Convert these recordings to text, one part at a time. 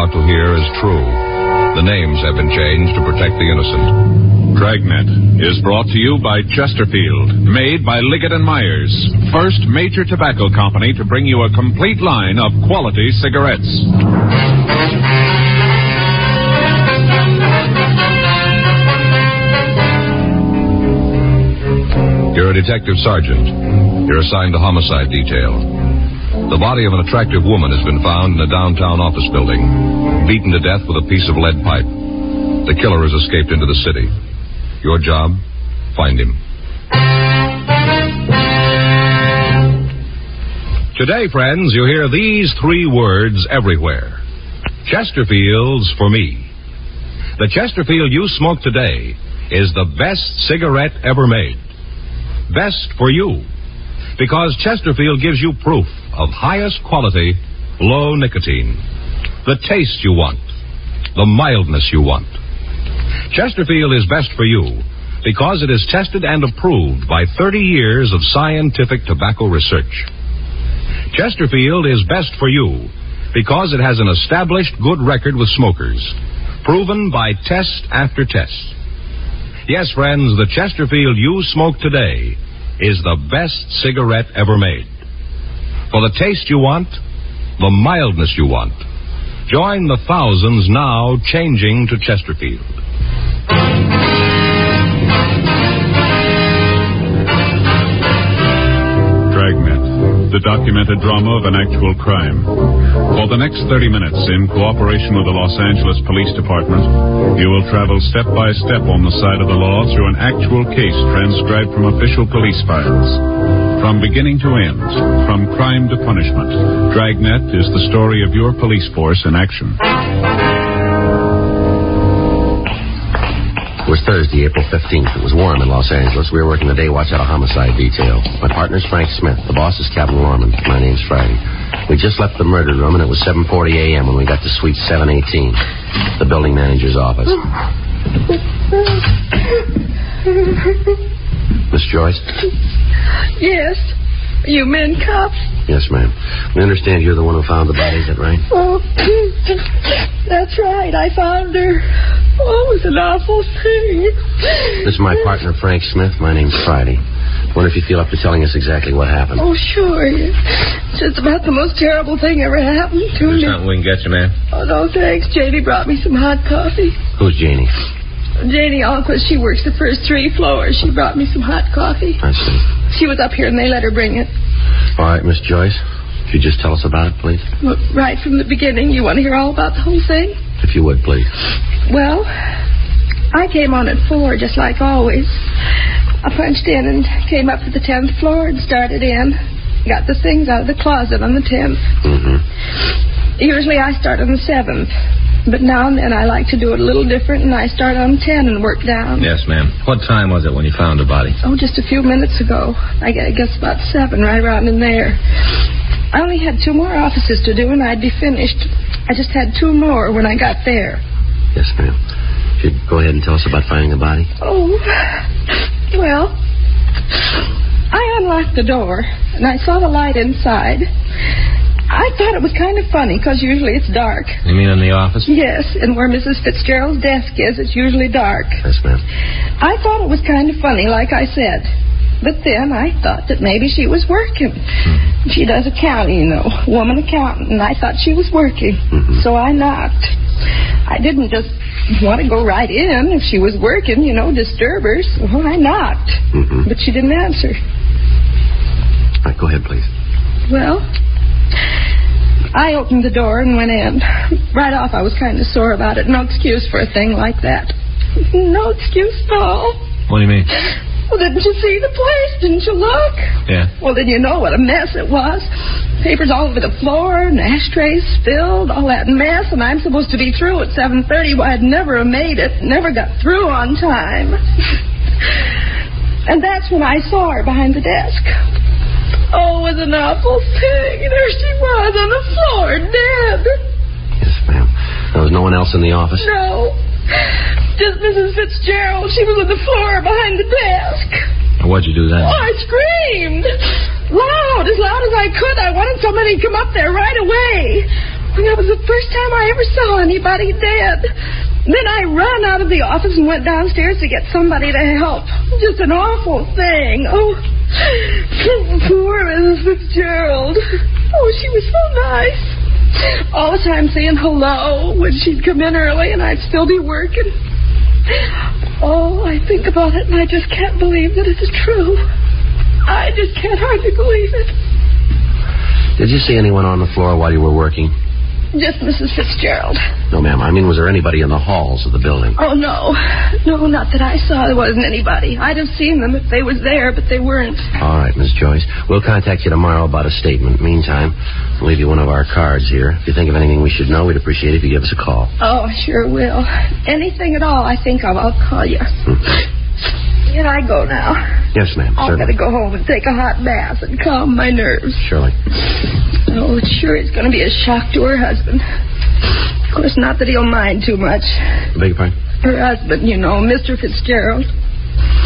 about to hear is true. The names have been changed to protect the innocent. Dragnet is brought to you by Chesterfield, made by Liggett & Myers, first major tobacco company to bring you a complete line of quality cigarettes. You're a detective sergeant. You're assigned to homicide detail. The body of an attractive woman has been found in a downtown office building, beaten to death with a piece of lead pipe. The killer has escaped into the city. Your job, find him. Today, friends, you hear these three words everywhere. Chesterfield's for me. The Chesterfield you smoke today is the best cigarette ever made. Best for you, because Chesterfield gives you proof of highest quality, low nicotine. The taste you want, the mildness you want. Chesterfield is best for you because it is tested and approved by 30 years of scientific tobacco research. Chesterfield is best for you because it has an established good record with smokers, proven by test after test. Yes, friends, the Chesterfield you smoke today is the best cigarette ever made. For the taste you want, the mildness you want, join the thousands now changing to Chesterfield. Dragnet, the documented drama of an actual crime. For the next 30 minutes, in cooperation with the Los Angeles Police Department, you will travel step by step on the side of the law through an actual case transcribed from official police files. From beginning to end, from crime to punishment, Dragnet is the story of your police force in action. It was Thursday, April 15th. It was warm in Los Angeles. We were working the day watch out of homicide detail. My partner's Frank Smith. The boss is Captain Lorman. My name's Friday. We just left the murder room, and it was 7:40 a.m. when we got to suite 718, the building manager's office. Miss Joyce? Yes. Are you men cops? Yes, ma'am. We understand you're the one who found the body, is that right? Oh, that's right. I found her. Oh, it was an awful thing. This is my partner, Frank Smith. My name's Friday. Wonder if you feel up to telling us exactly what happened. Oh, sure. It's just about the most terrible thing ever happened to me. There's something we can get you, ma'am. Oh, no, thanks. Janie brought me some hot coffee. Who's Janie? Janie Alquist. She works the first 3 floors. She brought me some hot coffee. I see. She was up here and they let her bring it. All right, Miss Joyce. Could you just tell us about it, please? Well, right from the beginning. You want to hear all about the whole thing? If you would, please. Well, I came on at 4, just like always. I punched in and came up to the 10th floor and started in. Got the things out of the closet on the 10th. Mm-hmm. Usually I start on the 7th. But now and then I like to do it a little different, and I start on 10 and work down. Yes, ma'am. What time was it when you found the body? Oh, just a few minutes ago. I guess about 7, right around in there. I only had 2 more offices to do, and I'd be finished. I just had 2 more when I got there. Yes, ma'am. Could you go ahead and tell us about finding the body? Oh, well, I unlocked the door, and I saw the light inside. I thought it was kind of funny, because usually it's dark. You mean in the office? Yes, and where Mrs. Fitzgerald's desk is, it's usually dark. Yes, ma'am. I thought it was kind of funny, like I said. But then I thought that maybe she was working. She does accounting, woman accountant, and I thought she was working. Mm-hmm. So I knocked. I didn't just want to go right in if she was working, disturb her. So I knocked. Mm-hmm. But she didn't answer. All right, go ahead, please. Well, I opened the door and went in. Right off, I was kind of sore about it. No excuse for a thing like that. No excuse at all. What do you mean? Well, didn't you see the place? Didn't you look? Yeah. Well, then you know what a mess it was. Papers all over the floor, and ashtrays spilled, all that mess, and I'm supposed to be through at 7:30. Well, I'd never have made it. Never got through on time. And that's when I saw her behind the desk. Oh, it was an awful thing. There she was on the floor, dead. Yes, ma'am. There was no one else in the office? No. Just Mrs. Fitzgerald. She was on the floor behind the desk. What'd you do then? Oh, I screamed. Loud as I could. I wanted somebody to come up there right away. That was the first time I ever saw anybody dead. Then I ran out of the office and went downstairs to get somebody to help. Just an awful thing. Oh, poor Mrs. Fitzgerald. Oh, she was so nice. All the time saying hello when she'd come in early and I'd still be working. Oh, I think about it and I just can't believe that it's true. I just can't hardly believe it. Did you see anyone on the floor while you were working? Just Mrs. Fitzgerald. No, ma'am. I mean, was there anybody in the halls of the building? Oh, no. No, not that I saw. There wasn't anybody. I'd have seen them if they was there, but they weren't. All right, Miss Joyce. We'll contact you tomorrow about a statement. Meantime, we'll leave you one of our cards here. If you think of anything we should know, we'd appreciate it if you give us a call. Oh, I sure will. Anything at all I think of, I'll call you. Can I go now? Yes, ma'am. I've got to go home and take a hot bath and calm my nerves. Surely. Oh, it's sure it's going to be a shock to her husband. Of course, not that he'll mind too much. Beg your pardon? Her husband, you know, Mr. Fitzgerald.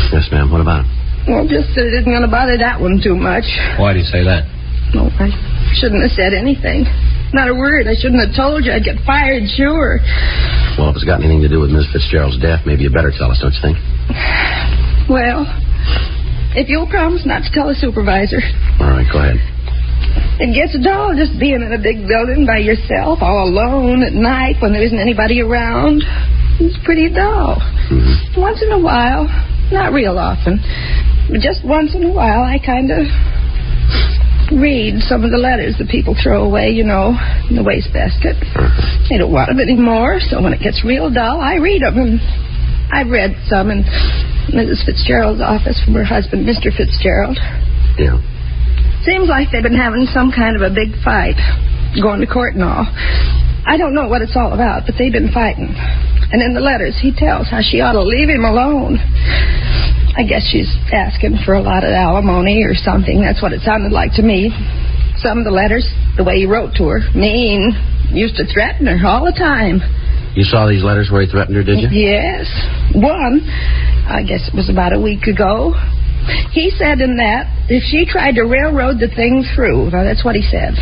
Yes, ma'am. What about him? Well, just that it isn't going to bother that one too much. Why do you say that? No, I shouldn't have said anything. Not a word. I shouldn't have told you. I'd get fired, sure. Well, if it's got anything to do with Miss Fitzgerald's death, maybe you better tell us, don't you think? Well, if you'll promise not to tell the supervisor. All right, go ahead. It gets dull just being in a big building by yourself, all alone at night when there isn't anybody around. It's pretty dull. Mm-hmm. Once in a while, not real often, but just once in a while, I kind of read some of the letters that people throw away, you know, in the wastebasket. They don't want them anymore, so when it gets real dull, I read them. And I've read some in Mrs. Fitzgerald's office from her husband, Mr. Fitzgerald. Yeah. Seems like they've been having some kind of a big fight, going to court and all. I don't know what it's all about, but they've been fighting. And in the letters, he tells how she ought to leave him alone. I guess she's asking for a lot of alimony or something. That's what it sounded like to me. Some of the letters, the way he wrote to her, mean, used to threaten her all the time. You saw these letters where he threatened her, did you? Yes. One, I guess it was about a week ago. He said in that if she tried to railroad the thing through, now that's what he said,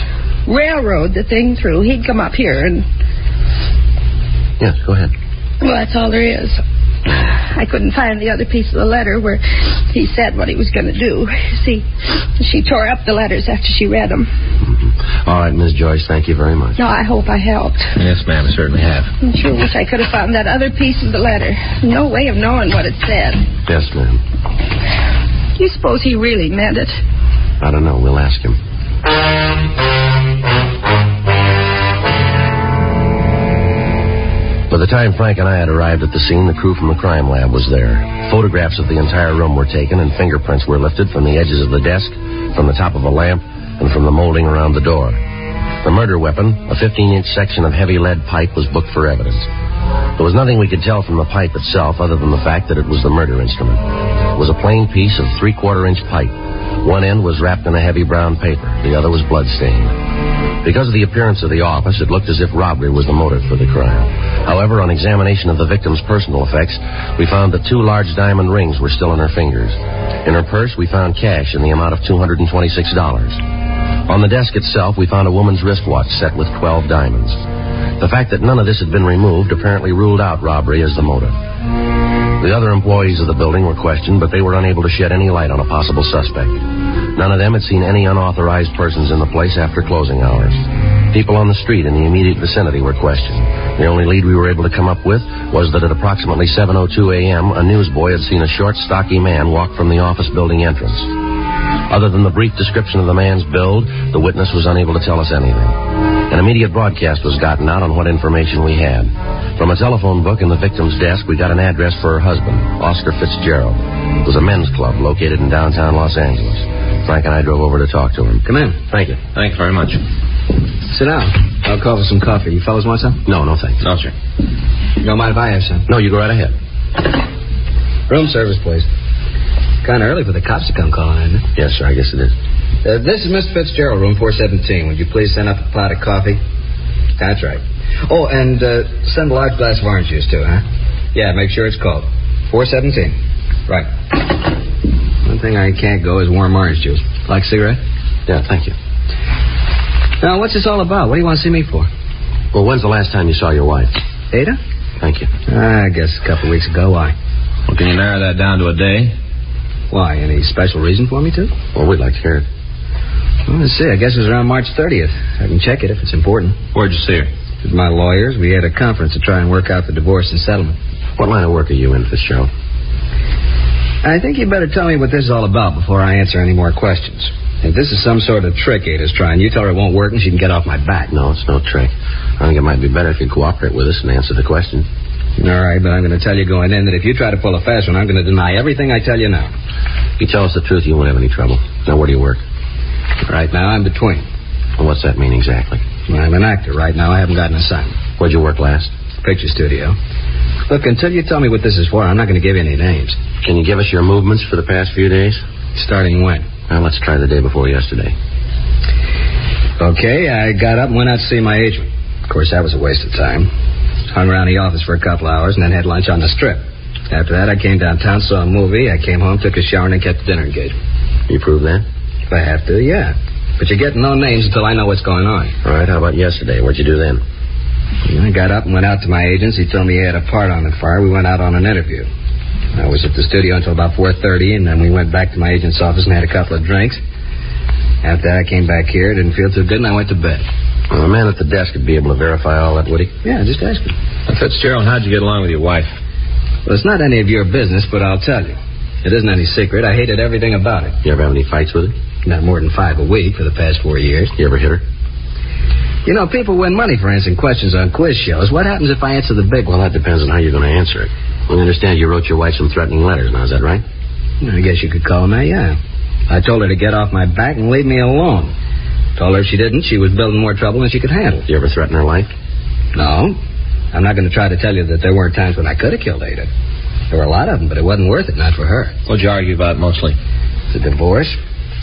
railroad the thing through, he'd come up here and... Yes, go ahead. Well, that's all there is. I couldn't find the other piece of the letter where he said what he was going to do. See, she tore up the letters after she read them. Mm-hmm. All right, Miss Joyce, thank you very much. No, I hope I helped. Yes, ma'am, I certainly have. I sure wish I could have found that other piece of the letter. No way of knowing what it said. Yes, ma'am. Do you suppose he really meant it? I don't know. We'll ask him. By the time Frank and I had arrived at the scene, the crew from the crime lab was there. Photographs of the entire room were taken, and fingerprints were lifted from the edges of the desk, from the top of a lamp, and from the molding around the door. The murder weapon, a 15-inch section of heavy lead pipe, was booked for evidence. There was nothing we could tell from the pipe itself other than the fact that it was the murder instrument. It was a plain piece of 3/4-inch pipe. One end was wrapped in a heavy brown paper. The other was blood-stained. Because of the appearance of the office, it looked as if robbery was the motive for the crime. However, on examination of the victim's personal effects, we found that 2 large diamond rings were still in her fingers. In her purse, we found cash in the amount of $226. On the desk itself, we found a woman's wristwatch set with 12 diamonds. The fact that none of this had been removed apparently ruled out robbery as the motive. The other employees of the building were questioned, but they were unable to shed any light on a possible suspect. None of them had seen any unauthorized persons in the place after closing hours. People on the street in the immediate vicinity were questioned. The only lead we were able to come up with was that at approximately 7:02 a.m., a newsboy had seen a short, stocky man walk from the office building entrance. Other than the brief description of the man's build, the witness was unable to tell us anything. An immediate broadcast was gotten out on what information we had. From a telephone book in the victim's desk, we got an address for her husband, Oscar Fitzgerald. It was a men's club located in downtown Los Angeles. Frank and I drove over to talk to him. Come in. Thank you. Thanks very much. Sit down. I'll call for some coffee. You fellas want some? No, thanks. No, sir. You don't mind if I have some? No, you go right ahead. Room service, please. Kind of early for the cops to come calling, isn't it? Yes, sir, I guess it is. This is Mr. Fitzgerald, room 417. Would you please send up a pot of coffee? That's right. Oh, and send a large glass of orange juice, too, huh? Yeah, make sure it's cold. 417. Right. One thing I can't go is warm orange juice. Like a cigarette? Yeah, thank you. Now, what's this all about? What do you want to see me for? Well, when's the last time you saw your wife? Ada? Thank you. I guess a couple of weeks ago. Why? Well, can you narrow that down to a day? Why? Any special reason for me to? Well, we'd like to hear it. Well, let's see. I guess it was around March 30th. I can check it if it's important. Where'd you see her? With my lawyers, we had a conference to try and work out the divorce and settlement. What line of work are you in, Fitzgerald? I think you better tell me what this is all about before I answer any more questions. If this is some sort of trick Ada's trying, you tell her it won't work and she can get off my back. No, it's no trick. I think it might be better if you cooperate with us and answer the question. All right, but I'm going to tell you going in that if you try to pull a fast one, I'm going to deny everything I tell you now. If you tell us the truth, you won't have any trouble. Now, where do you work? Right now, I'm between. And what's that mean exactly? Well, I'm an actor. Right now, I haven't got an assignment. Where'd you work last? Picture studio. Look, until you tell me what this is for, I'm not going to give you any names. Can you give us your movements for the past few days? Starting when? Well, let's try the day before yesterday. Okay, I got up and went out to see my agent. Of course, that was a waste of time. Hung around the office for a couple hours and then had lunch on the strip. After that, I came downtown, saw a movie. I came home, took a shower, and then kept the dinner engagement. You prove that? If I have to, yeah. But you're getting no names until I know what's going on. All right, how about yesterday? What'd you do then? I got up and went out to my agent's. He told me he had a part on the fire. We went out on an interview. I was at the studio until about 4:30, and then we went back to my agent's office and had a couple of drinks. After that, I came back here. Didn't feel too good, and I went to bed. Well, the man at the desk would be able to verify all that, would he? Yeah, just ask him. Fitzgerald, how'd you get along with your wife? Well, it's not any of your business, but I'll tell you. It isn't any secret. I hated everything about it. You ever have any fights with her? Not more than 5 a week for the past 4 years. You ever hit her? You know, people win money for answering questions on quiz shows. What happens if I answer the big one? Well, that depends on how you're going to answer it. We understand you wrote your wife some threatening letters. Now, is that right? I guess you could call them that, yeah. I told her to get off my back and leave me alone. Told her if she didn't, she was building more trouble than she could handle. Did you ever threaten her life? No. I'm not going to try to tell you that there weren't times when I could have killed Ada. There were a lot of them, but it wasn't worth it, not for her. What'd you argue about mostly? The divorce.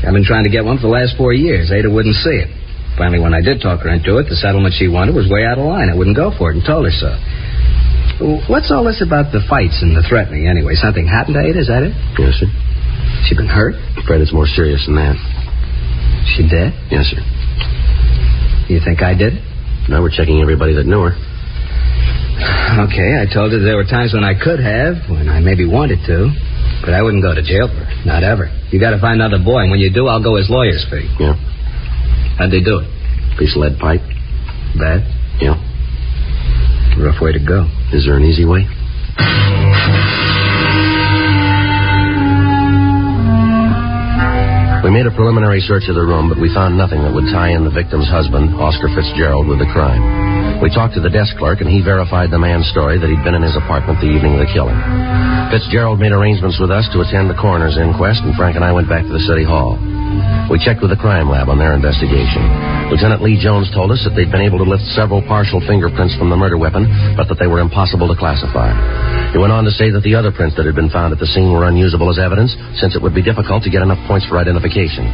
I've been trying to get one for the last 4 years. Ada wouldn't see it. Finally, when I did talk her into it, the settlement she wanted was way out of line. I wouldn't go for it and told her so. What's all this about the fights and the threatening anyway? Something happened to Ada, is that it? Yes, sir. She been hurt? I'm afraid it's more serious than that. She dead? Yes, sir. You think I did? Now we're checking everybody that knew her. Okay, I told her there were times when I could have, when I maybe wanted to, but I wouldn't go to jail for her. Not ever. You got to find another boy, and when you do, I'll go his lawyer's fee. Yeah. How'd they do it? Piece of lead pipe. Bad? Yeah. Rough way to go. Is there an easy way? We made a preliminary search of the room, but we found nothing that would tie in the victim's husband, Oscar Fitzgerald, with the crime. We talked to the desk clerk, and he verified the man's story that he'd been in his apartment the evening of the killing. Fitzgerald made arrangements with us to attend the coroner's inquest, and Frank and I went back to the city hall. We checked with the crime lab on their investigation. Lieutenant Lee Jones told us that they'd been able to lift several partial fingerprints from the murder weapon, but that they were impossible to classify. He went on to say that the other prints that had been found at the scene were unusable as evidence, since it would be difficult to get enough points for identification.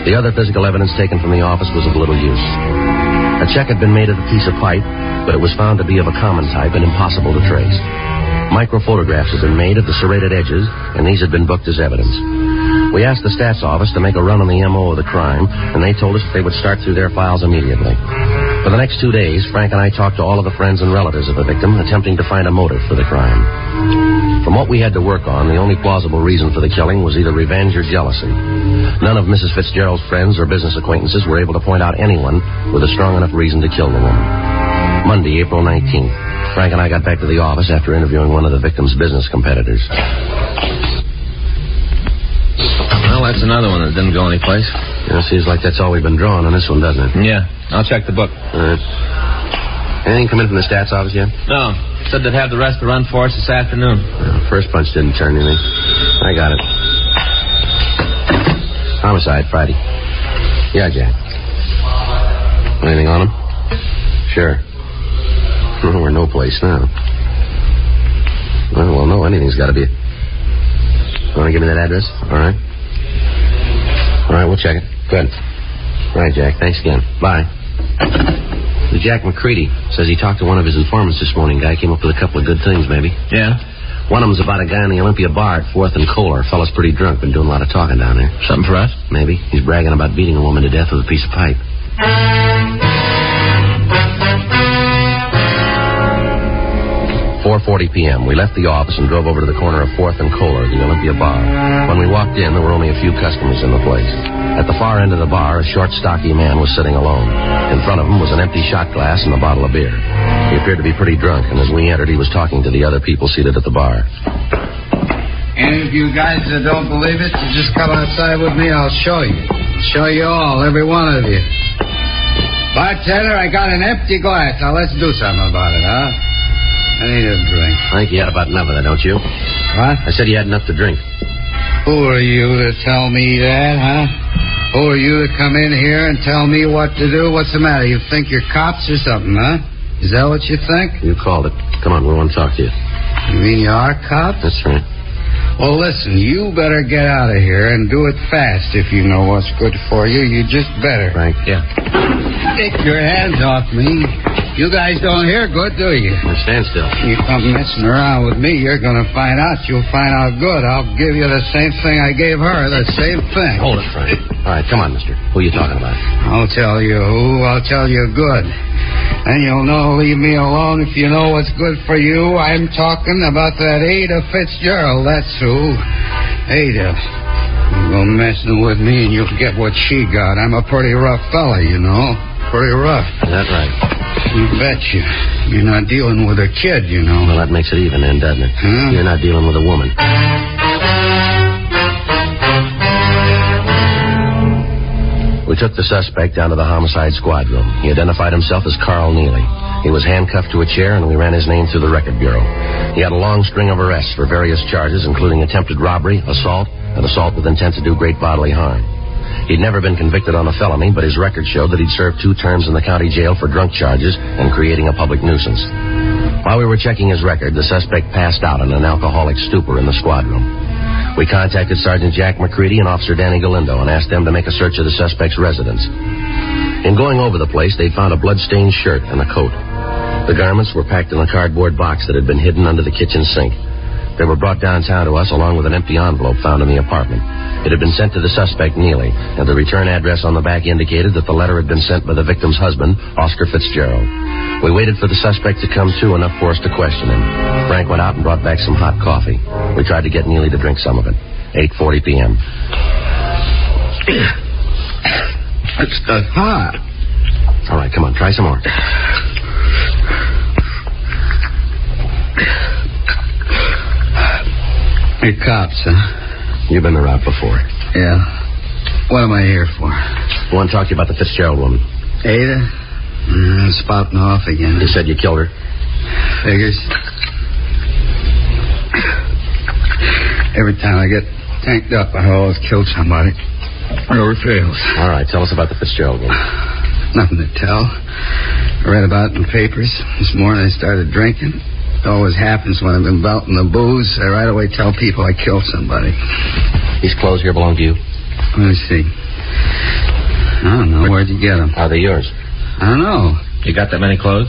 The other physical evidence taken from the office was of little use. A check had been made of the piece of pipe, but it was found to be of a common type and impossible to trace. Microphotographs had been made of the serrated edges, and these had been booked as evidence. We asked the stats office to make a run on the M.O. of the crime, and they told us they would start through their files immediately. For the next 2 days, Frank and I talked to all of the friends and relatives of the victim, attempting to find a motive for the crime. From what we had to work on, the only plausible reason for the killing was either revenge or jealousy. None of Mrs. Fitzgerald's friends or business acquaintances were able to point out anyone with a strong enough reason to kill the woman. Monday, April 19th, Frank and I got back to the office after interviewing one of the victim's business competitors. Well, that's another one that didn't go anyplace. Yeah, seems like that's all we've been drawing on this one, doesn't it? Yeah. I'll check the book. All right. Anything come in from the stats office yet? No. Said they'd have the rest to run for us this afternoon. First punch didn't turn anything. I got it. Homicide, Friday. Yeah, Jack. Anything on him? Sure. We're no place now. Well, no, anything's got to be... Want to give me that address? All right. All right, we'll check it. Good. All right, Jack. Thanks again. Bye. The Jack McCready says he talked to one of his informants this morning. Guy came up with a couple of good things, maybe. Yeah? One of them's about a guy in the Olympia bar at 4th and Kohler. Fella's pretty drunk, been doing a lot of talking down there. Something for us? Maybe. He's bragging about beating a woman to death with a piece of pipe. 4:40 p.m., we left the office and drove over to the corner of 4th and Kohler, the Olympia Bar. When we walked in, there were only a few customers in the place. At the far end of the bar, a short, stocky man was sitting alone. In front of him was an empty shot glass and a bottle of beer. He appeared to be pretty drunk, and as we entered, he was talking to the other people seated at the bar. And if you guys don't believe it, you just come outside with me, I'll show you. I'll show you all, every one of you. Bartender, I got an empty glass. Now, let's do something about it, huh? I need a drink. I think you had about enough of that, don't you? What? I said you had enough to drink. Who are you to tell me that, huh? Who are you to come in here and tell me what to do? What's the matter? You think you're cops or something, huh? Is that what you think? You called it. Come on, we want to talk to you. You mean you are cops? That's right. Well, listen, you better get out of here and do it fast if you know what's good for you. You just better. Frank? Yeah. Take your hands off me. You guys don't hear good, do you? Well, stand still. You come messing around with me, you're going to find out. You'll find out good. I'll give you the same thing I gave her, the same thing. Hold it, Frank. All right, come on, mister. Who are you talking about? I'll tell you who. I'll tell you good. And you'll know, leave me alone if you know what's good for you. I'm talking about that Ada Fitzgerald, that's who. Ada. You go messing with me and you'll get what she got. I'm a pretty rough fella, you know. Pretty rough. Is that right? You betcha. You're not dealing with a kid, you know. Well, that makes it even then, doesn't it? Huh? You're not dealing with a woman. We took the suspect down to the homicide squad room. He identified himself as Carl Neely. He was handcuffed to a chair, and we ran his name through the record bureau. He had a long string of arrests for various charges, including attempted robbery, assault, and assault with intent to do great bodily harm. He'd never been convicted on a felony, but his record showed that he'd served 2 terms in the county jail for drunk charges and creating a public nuisance. While we were checking his record, the suspect passed out in an alcoholic stupor in the squad room. We contacted Sergeant Jack McCready and Officer Danny Galindo and asked them to make a search of the suspect's residence. In going over the place, they found a blood-stained shirt and a coat. The garments were packed in a cardboard box that had been hidden under the kitchen sink. They were brought downtown to us along with an empty envelope found in the apartment. It had been sent to the suspect, Neely, and the return address on the back indicated that the letter had been sent by the victim's husband, Oscar Fitzgerald. We waited for the suspect to come to enough for us to question him. Frank went out and brought back some hot coffee. We tried to get Neely to drink some of it. 8:40 p.m. It's hot. All right, come on, try some more. You're cops, huh? You've been around before. Yeah. What am I here for? I want to talk to you about the Fitzgerald woman. Ada? Spouting off again. You said you killed her. Figures. Every time I get tanked up, I always kill somebody. It never fails. All right, tell us about the Fitzgerald woman. Nothing to tell. I read about it in the papers. This morning I started drinking. It always happens when I've been belting the booze. I right away tell people I killed somebody. These clothes here belong to you? Let me see. I don't know. Where'd you get them? Are they yours? I don't know. You got that many clothes?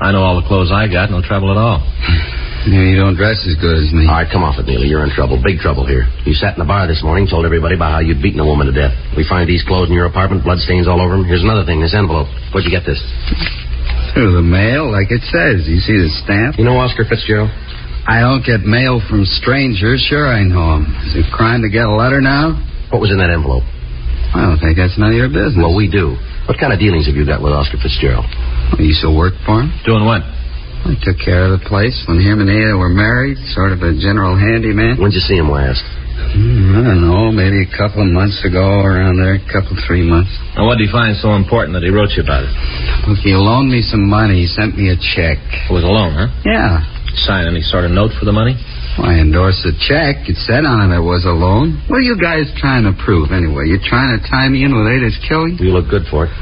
I know all the clothes I got. No trouble at all. Yeah, you don't dress as good as me. All right, come off it, Neely. You're in trouble. Big trouble here. You sat in the bar this morning, told everybody about how you'd beaten a woman to death. We find these clothes in your apartment, bloodstains all over them. Here's another thing, this envelope. Where'd you get this? Through the mail, like it says. You see the stamp? You know Oscar Fitzgerald? I don't get mail from strangers. Sure I know him. Is it a crime to get a letter now? What was in that envelope? I don't think that's none of your business. Well, we do. What kind of dealings have you got with Oscar Fitzgerald? You used to work for him? Doing what? I took care of the place when him and Ada were married, sort of a general handyman. When'd you see him last? I don't know, maybe a couple of months ago, around there, 3 months. And what did he find so important that he wrote you about it? Look, he loaned me some money. He sent me a check. It was a loan, huh? Yeah. Sign any sort of note for the money? Well, I endorsed the check. It said on it was a loan. What are you guys trying to prove, anyway? You trying to tie me in with Ada's killing? You look good for it.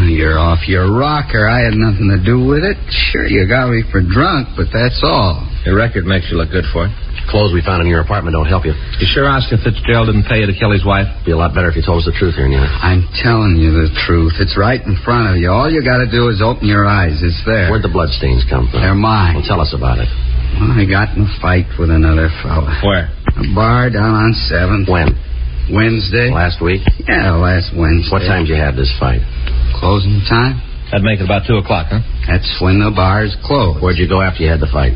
You're off your rocker. I had nothing to do with it. Sure, you got me for drunk, but that's all. Your record makes you look good for it. Clothes we found in your apartment don't help you. You sure Oscar Fitzgerald didn't pay you to kill his wife? Be a lot better if you told us the truth here, Neely. I'm telling you the truth. It's right in front of you. All you got to do is open your eyes. It's there. Where'd the bloodstains come from? They're mine. Well, tell us about it. Well, I got in a fight with another fella. Where? A bar down on 7th. When? Wednesday. Last week? Yeah, last Wednesday. What time did you have this fight? Closing time? That'd make it about 2 o'clock, huh? That's when the bars closed. Where'd you go after you had the fight?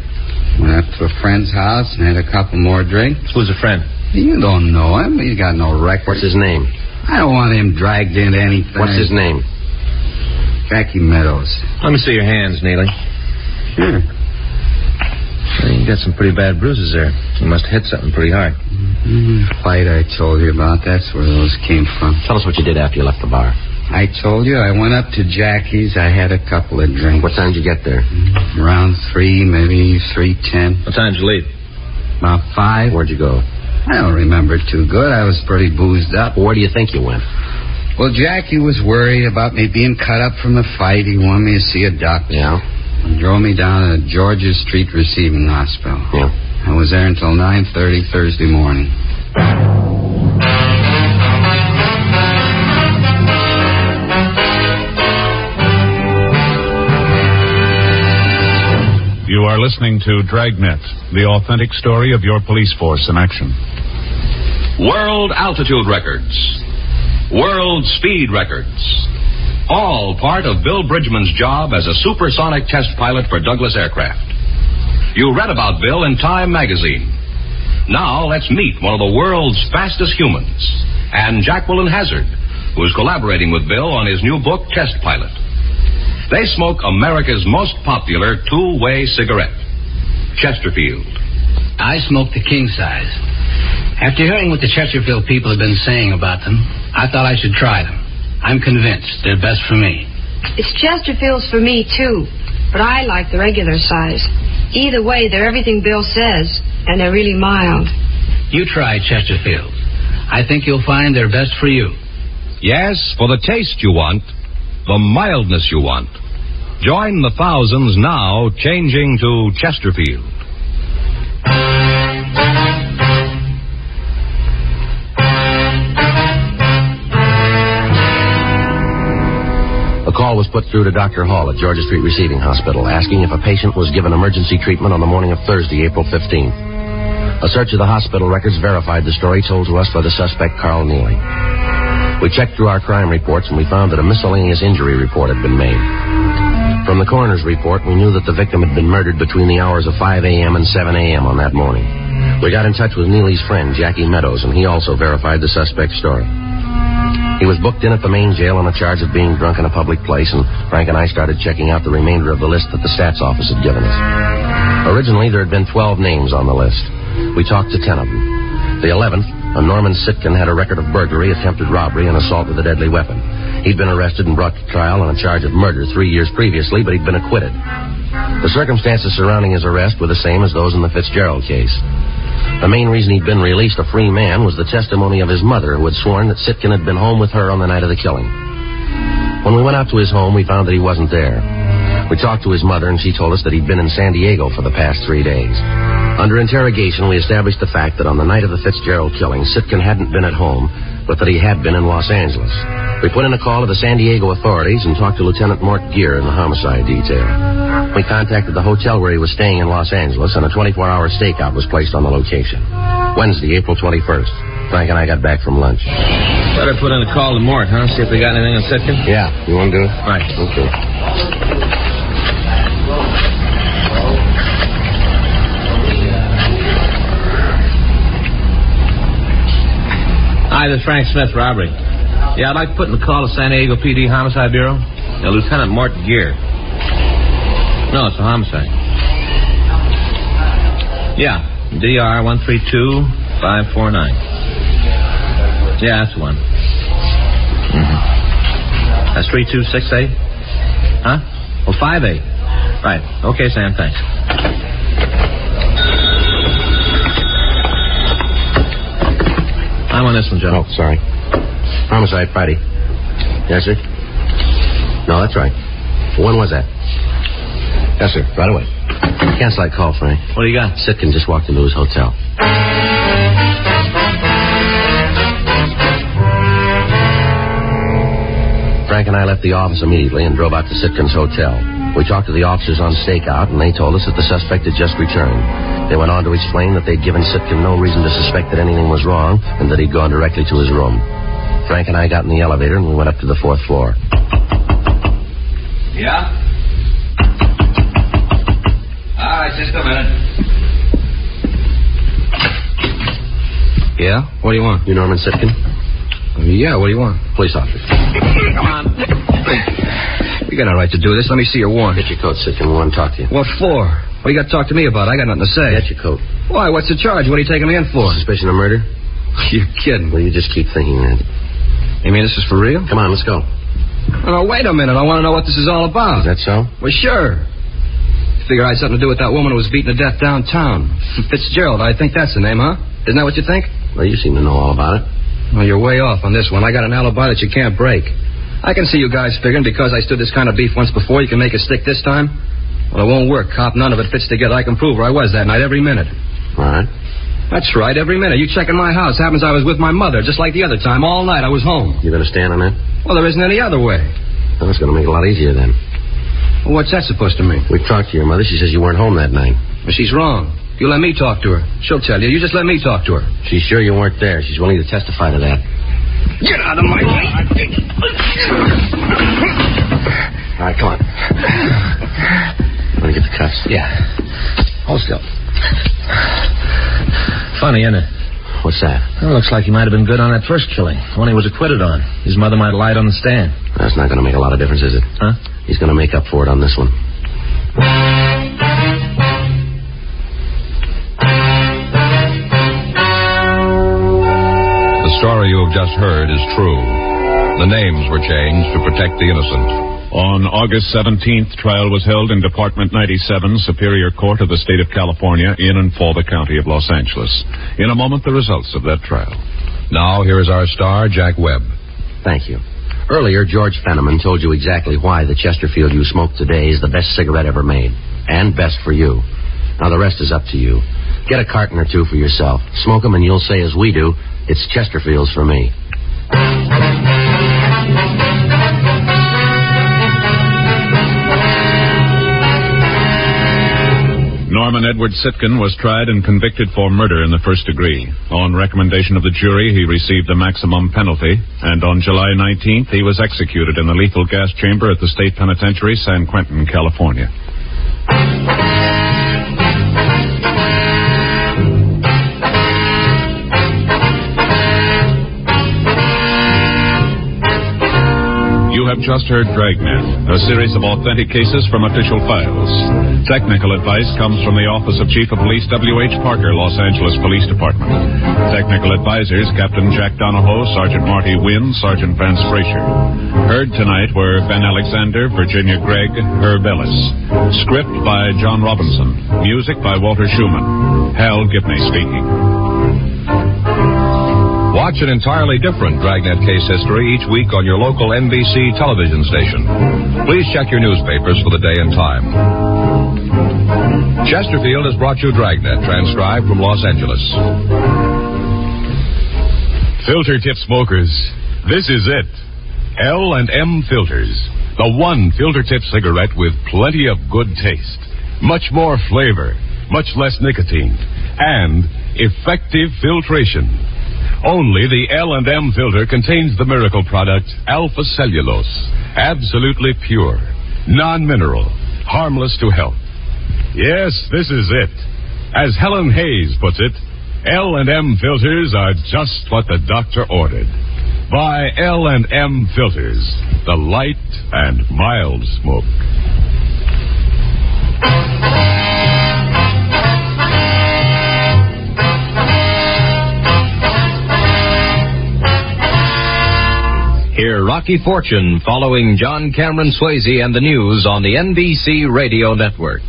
Went up to a friend's house and had a couple more drinks. Who's a friend? You don't know him. He's got no record. What's his name? I don't want him dragged into anything. What's his name? Jackie Meadows. Let me see your hands, Neely. Sure. Well, you got some pretty bad bruises there. You must have hit something pretty hard. Fight I told you about, that's where those came from. Tell us what you did after you left the bar. I told you I went up to Jackie's. I had a couple of drinks. What time did you get there? Around 3, maybe 3:10. What time did you leave? About 5. Where'd you go? I don't remember too good. I was pretty boozed up. Where do you think you went? Well, Jackie was worried about me being cut up from the fight. He wanted me to see a doctor. Yeah? He drove me down to Georgia Street Receiving Hospital. Yeah. I was there until 9:30 Thursday morning. You are listening to Dragnet, the authentic story of your police force in action. World altitude records. World speed records. All part of Bill Bridgman's job as a supersonic test pilot for Douglas Aircraft. You read about Bill in Time magazine. Now let's meet one of the world's fastest humans, and Jacqueline Hazard, who's collaborating with Bill on his new book, Test Pilot. They smoke America's most popular two-way cigarette, Chesterfield. I smoke the king size. After hearing what the Chesterfield people have been saying about them, I thought I should try them. I'm convinced they're best for me. It's Chesterfields for me, too, but I like the regular size. Either way, they're everything Bill says, and they're really mild. You try Chesterfield. I think you'll find they're best for you. Yes, for the taste you want, the mildness you want. Join the thousands now changing to Chesterfield. A call was put through to Dr. Hall at Georgia Street Receiving Hospital asking if a patient was given emergency treatment on the morning of Thursday, April 15th. A search of the hospital records verified the story told to us by the suspect, Carl Neely. We checked through our crime reports and we found that a miscellaneous injury report had been made. From the coroner's report, we knew that the victim had been murdered between the hours of 5 a.m. and 7 a.m. on that morning. We got in touch with Neely's friend, Jackie Meadows, and he also verified the suspect's story. He was booked in at the main jail on a charge of being drunk in a public place, and Frank and I started checking out the remainder of the list that the stats office had given us. Originally, there had been 12 names on the list. We talked to 10 of them. The 11th, a Norman Sitkin, had a record of burglary, attempted robbery, and assault with a deadly weapon. He'd been arrested and brought to trial on a charge of murder 3 years previously, but he'd been acquitted. The circumstances surrounding his arrest were the same as those in the Fitzgerald case. The main reason he'd been released a free man was the testimony of his mother, who had sworn that Sitkin had been home with her on the night of the killing. When we went out to his home, we found that he wasn't there. We talked to his mother, and she told us that he'd been in San Diego for the past 3 days. Under interrogation, we established the fact that on the night of the Fitzgerald killing, Sitkin hadn't been at home, but that he had been in Los Angeles. We put in a call to the San Diego authorities and talked to Lieutenant Mort Gear in the homicide detail. We contacted the hotel where he was staying in Los Angeles, and a 24-hour stakeout was placed on the location. Wednesday, April 21st. Frank and I got back from lunch. Better put in a call to Mort, huh? See if they got anything on Sitkin? Yeah. You want to do it? Right. Okay. Hi, this is Frank Smith, robbery. Yeah, I'd like to put in a call to San Diego PD Homicide Bureau. Now, Lieutenant Mort Gear. No, it's a homicide. Yeah, DR 132549. Yeah, that's the one. Mm-hmm. That's 3268? Huh? Well, 58. Right. Okay, Sam, thanks. I'm on this one, Joe. Oh, sorry. Homicide, Friday. Yes, sir? No, that's right. When was that? Yes, sir. Right away. Cancel that call, Frank. What do you got? Sitkin just walked into his hotel. Frank and I left the office immediately and drove out to Sitkin's hotel. We talked to the officers on stakeout, and they told us that the suspect had just returned. They went on to explain that they'd given Sitkin no reason to suspect that anything was wrong, and that he'd gone directly to his room. Frank and I got in the elevator, and we went up to the 4th floor. Yeah? All right, just a minute. Yeah? What do you want? You Norman Sitkin? Yeah, what do you want? Police officer. Come on. You got no right to do this. Let me see your warrant. Get your coat, Sitkin. We want to talk to you. What for? What you got to talk to me about? I got nothing to say. Get your coat. Why? What's the charge? What are you taking me in for? Suspicion of murder? You're kidding. Well, you just keep thinking that. You mean this is for real? Come on, let's go. Oh, wait a minute. I want to know what this is all about. Is that so? Well, sure. Figure I had something to do with that woman who was beaten to death downtown. Fitzgerald, I think that's the name, huh? Isn't that what you think? Well, you seem to know all about it. Well, you're way off on this one. I got an alibi that you can't break. I can see you guys figuring because I stood this kind of beef once before, you can make it stick this time. Well, it won't work, cop. None of it fits together. I can prove where I was that night every minute. All right. That's right, every minute. You check in my house. Happens I was with my mother, just like the other time. All night I was home. You gonna stand on that? Well, there isn't any other way. Well, that's gonna make it a lot easier then. Well, what's that supposed to mean? We talked to your mother. She says you weren't home that night. Well, she's wrong. You let me talk to her. She'll tell you. You just let me talk to her. She's sure you weren't there. She's willing to testify to that. Get out of my way. All right, come on. Want to get the cuffs? Yeah. Hold still. Funny, isn't it? What's that? Well, looks like he might have been good on that first killing. One he was acquitted on. His mother might have lied on the stand. That's not going to make a lot of difference, is it? Huh? He's going to make up for it on this one. The story you have just heard is true. The names were changed to protect the innocent. On August 17th, trial was held in Department 97, Superior Court of the State of California, in and for the County of Los Angeles. In a moment, the results of that trial. Now, here is our star, Jack Webb. Thank you. Earlier, George Fenneman told you exactly why the Chesterfield you smoke today is the best cigarette ever made. And best for you. Now, the rest is up to you. Get a carton or two for yourself. Smoke them and you'll say as we do, it's Chesterfields for me. Norman Edward Sitkin was tried and convicted for murder in the first degree. On recommendation of the jury, he received the maximum penalty, and on July 19th, he was executed in the lethal gas chamber at the State Penitentiary, San Quentin, California. You have just heard Dragnet, a series of authentic cases from official files. Technical advice comes from the Office of Chief of Police W.H. Parker, Los Angeles Police Department. Technical advisors Captain Jack Donahoe, Sergeant Marty Wynn, Sergeant Vance Frazier. Heard tonight were Ben Alexander, Virginia Gregg, Herb Ellis. Script by John Robinson. Music by Walter Schumann. Hal Gibney speaking. Watch an entirely different Dragnet case history each week on your local NBC television station. Please check your newspapers for the day and time. Chesterfield has brought you Dragnet, transcribed from Los Angeles. Filter tip smokers, this is it. L&M Filters. The one filter tip cigarette with plenty of good taste. Much more flavor, much less nicotine, and effective filtration. Only the L&M filter contains the miracle product, alpha cellulose. Absolutely pure, non-mineral, harmless to health. Yes, this is it. As Helen Hayes puts it, L&M filters are just what the doctor ordered. Buy L&M filters, the light and mild smoke. Hear Rocky Fortune following John Cameron Swayze and the news on the NBC Radio Network.